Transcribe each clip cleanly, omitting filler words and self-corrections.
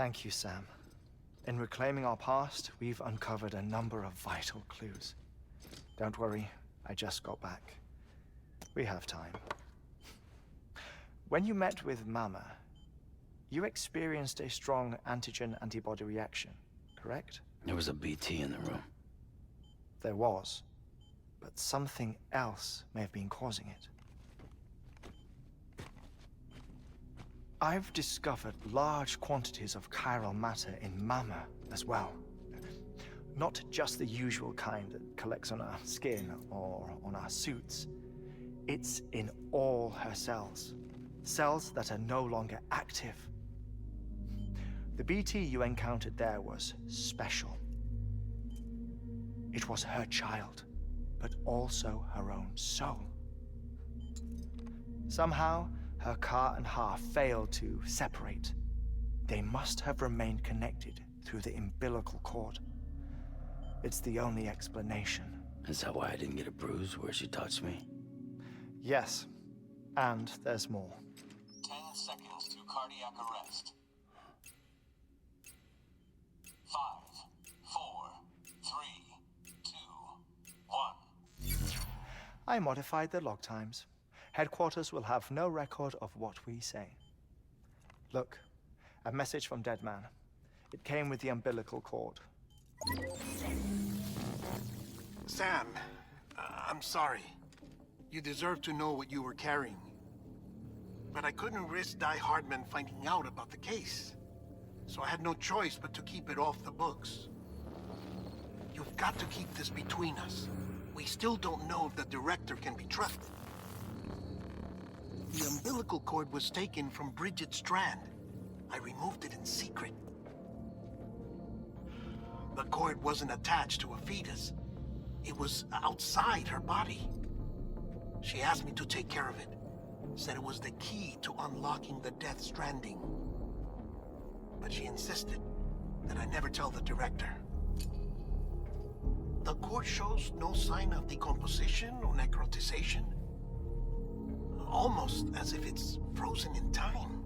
Thank you, Sam. In reclaiming our past, we've uncovered a number of vital clues. Don't worry, I just got back. We have time. When you met with Mama, you experienced a strong antigen-antibody reaction, correct? There was a BT in the room. There was, but something else may have been causing it. I've discovered large quantities of chiral matter in Mama as well. Not just the usual kind that collects on our skin or on our suits. It's in all her cells. Cells that are no longer active. The BT you encountered there was special. It was her child, but also her own soul. Somehow, her car and half failed to separate. They must have remained connected through the umbilical cord. It's the only explanation. Is that why I didn't get a bruise where she touched me? Yes, and there's more. 10 seconds to cardiac arrest. 5, 4, 3, 2, 1. I modified the log times. Headquarters will have no record of what we say. Look, a message from Deadman. It came with the umbilical cord. Sam, I'm sorry. You deserve to know what you were carrying. But I couldn't risk Di Hardman finding out about the case. So I had no choice but to keep it off the books. You've got to keep this between us. We still don't know if the director can be trusted. The umbilical cord was taken from Bridget Strand. I removed it in secret. The cord wasn't attached to a fetus. It was outside her body. She asked me to take care of it. Said it was the key to unlocking the Death Stranding. But she insisted that I never tell the director. The cord shows no sign of decomposition or necrotization. Almost as if it's frozen in time.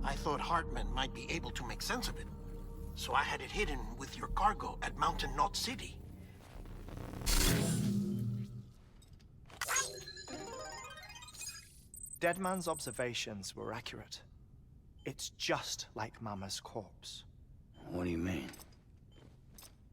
I thought Hartman might be able to make sense of it, so I had it hidden with your cargo at Mountain Knot City. Deadman's observations were accurate. It's just like Mama's corpse. What do you mean?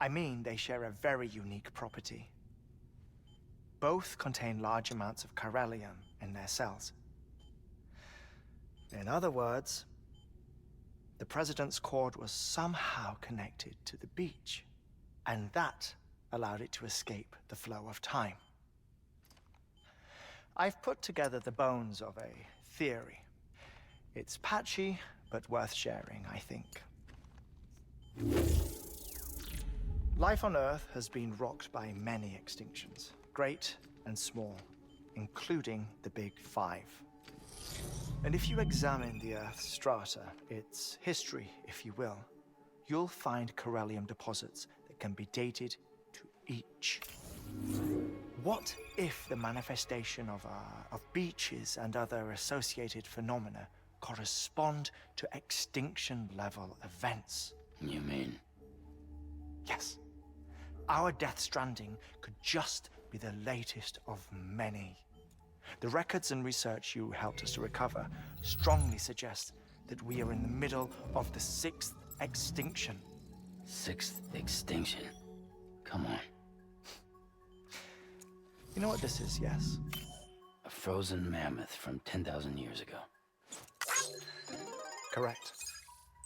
I mean, they share a very unique property. Both contain large amounts of chiralium in their cells. In other words, the President's cord was somehow connected to the beach, and that allowed it to escape the flow of time. I've put together the bones of a theory. It's patchy, but worth sharing, I think. Life on Earth has been rocked by many extinctions. Great and small, including the Big Five. And if you examine the Earth's strata, its history, if you will, you'll find chiralium deposits that can be dated to each. What if the manifestation of beaches and other associated phenomena correspond to extinction-level events? You mean? Yes. Our Death Stranding could just be the latest of many. The records and research you helped us to recover strongly suggest that we are in the middle of the 6th extinction. 6th extinction? Come on. You know what this is, yes? A frozen mammoth from 10,000 years ago. Correct.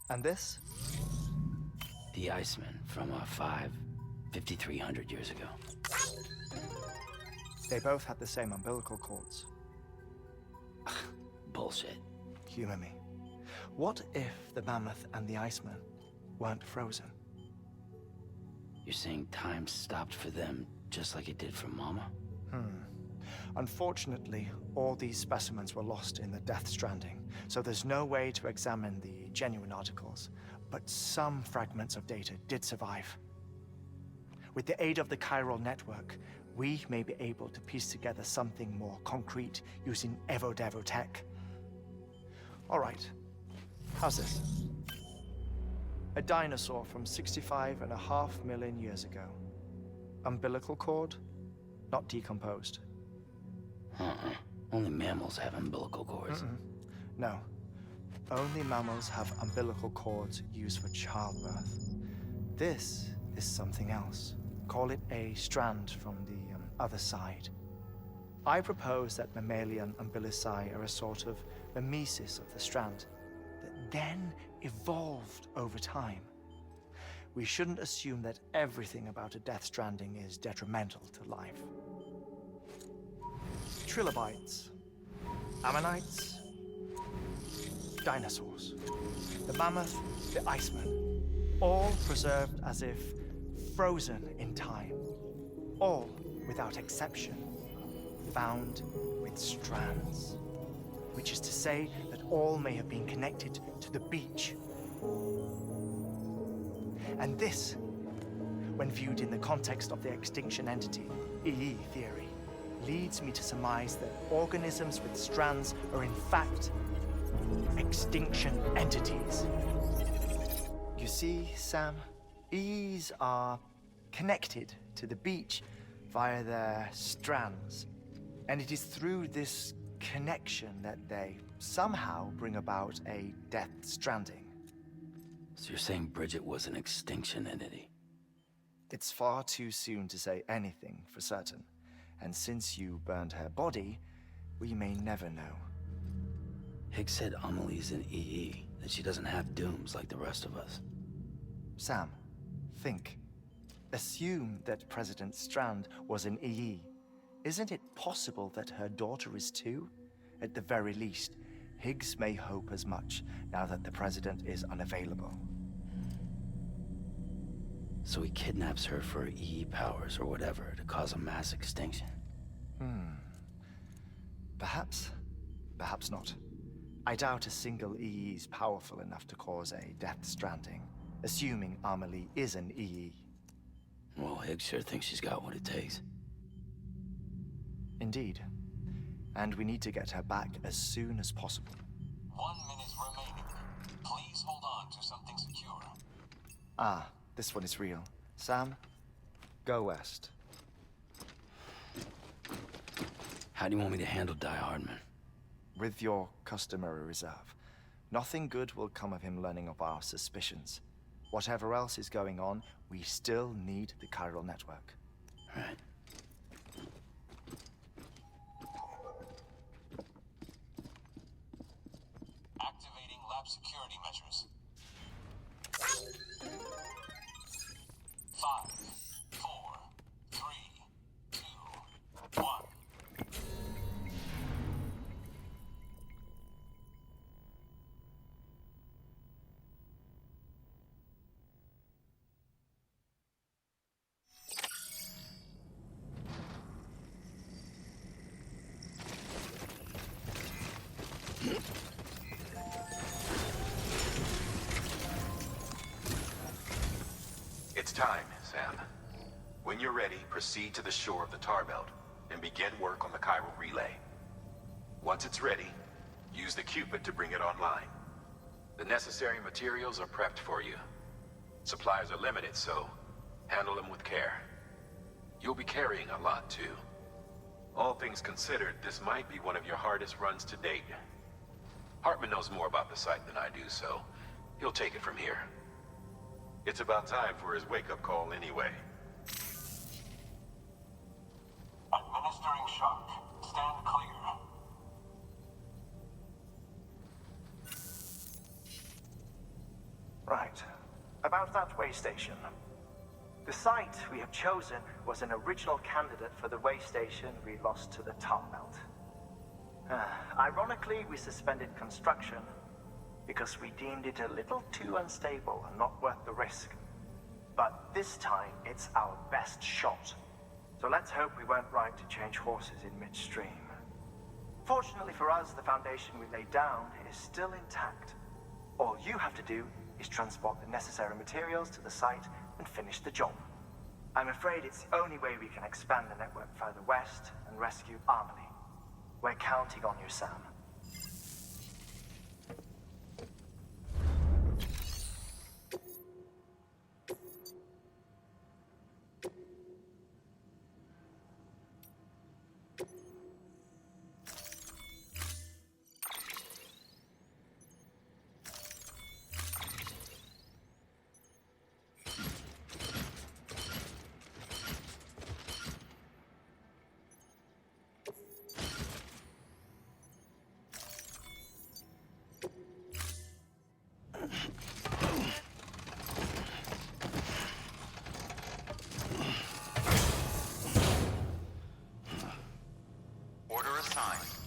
And this? The Iceman from 5,300 years ago. They both had the same umbilical cords. Bullshit. Humor me. What if the mammoth and the Iceman weren't frozen? You're saying time stopped for them just like it did for Mama? Unfortunately, all these specimens were lost in the Death Stranding, so there's no way to examine the genuine articles. But some fragments of data did survive. With the aid of the chiral network, we may be able to piece together something more concrete using Evo-Devo tech. All right, how's this? A dinosaur from 65.5 million years ago. Umbilical cord, not decomposed. Only mammals have umbilical cords. No. Only mammals have umbilical cords used for childbirth. This is something else. Call it a strand from the other side. I propose that mammalian umbilici are a sort of mimesis of the strand that then evolved over time. We shouldn't assume that everything about a death stranding is detrimental to life. Trilobites, ammonites, dinosaurs, the mammoth, the iceman, all preserved as if frozen in time, all without exception found with strands, which is to say that all may have been connected to the beach. And this, when viewed in the context of the extinction entity, EE theory, leads me to surmise that organisms with strands are in fact extinction entities. You see, Sam, EEs are connected to the beach via their strands. And it is through this connection that they somehow bring about a death stranding. So you're saying Bridget was an extinction entity? It's far too soon to say anything for certain. And since you burned her body, we may never know. Higgs said Amelie's an EE, that she doesn't have dooms like the rest of us. Sam, think. Assume that President Strand was an EE. Isn't it possible that her daughter is too? At the very least, Higgs may hope as much now that the president is unavailable. So he kidnaps her for EE powers or whatever to cause a mass extinction. Perhaps. Perhaps not. I doubt a single EE is powerful enough to cause a death stranding, assuming Amelie is an EE. Well, Higgs sure thinks she's got what it takes. Indeed. And we need to get her back as soon as possible. 1 minute remaining. Please hold on to something secure. Ah, this one is real. Sam, go west. How do you want me to handle Die Hardman? With your customary reserve. Nothing good will come of him learning of our suspicions. Whatever else is going on, we still need the chiral network. Right. Activating lab security measures. 5, 4, 3, 2, 1. It's time, Sam. When you're ready, proceed to the shore of the tar belt and begin work on the chiral relay. Once it's ready, use the Cupid to bring it online. The necessary materials are prepped for you. Supplies are limited, so handle them with care. You'll be carrying a lot, too. All things considered, this might be one of your hardest runs to date. Hartman knows more about the site than I do, so he'll take it from here. It's about time for his wake-up call anyway. Administering shock. Stand clear. Right. About that way station. The site we have chosen was an original candidate for the way station we lost to the tar belt. Ironically, we suspended construction because we deemed it a little too unstable and not worth the risk. But this time, it's our best shot. So let's hope we weren't right to change horses in midstream. Fortunately for us, the foundation we laid down is still intact. All you have to do is transport the necessary materials to the site and finish the job. I'm afraid it's the only way we can expand the network further west and rescue Amelie. We're counting on you, Sam. sign.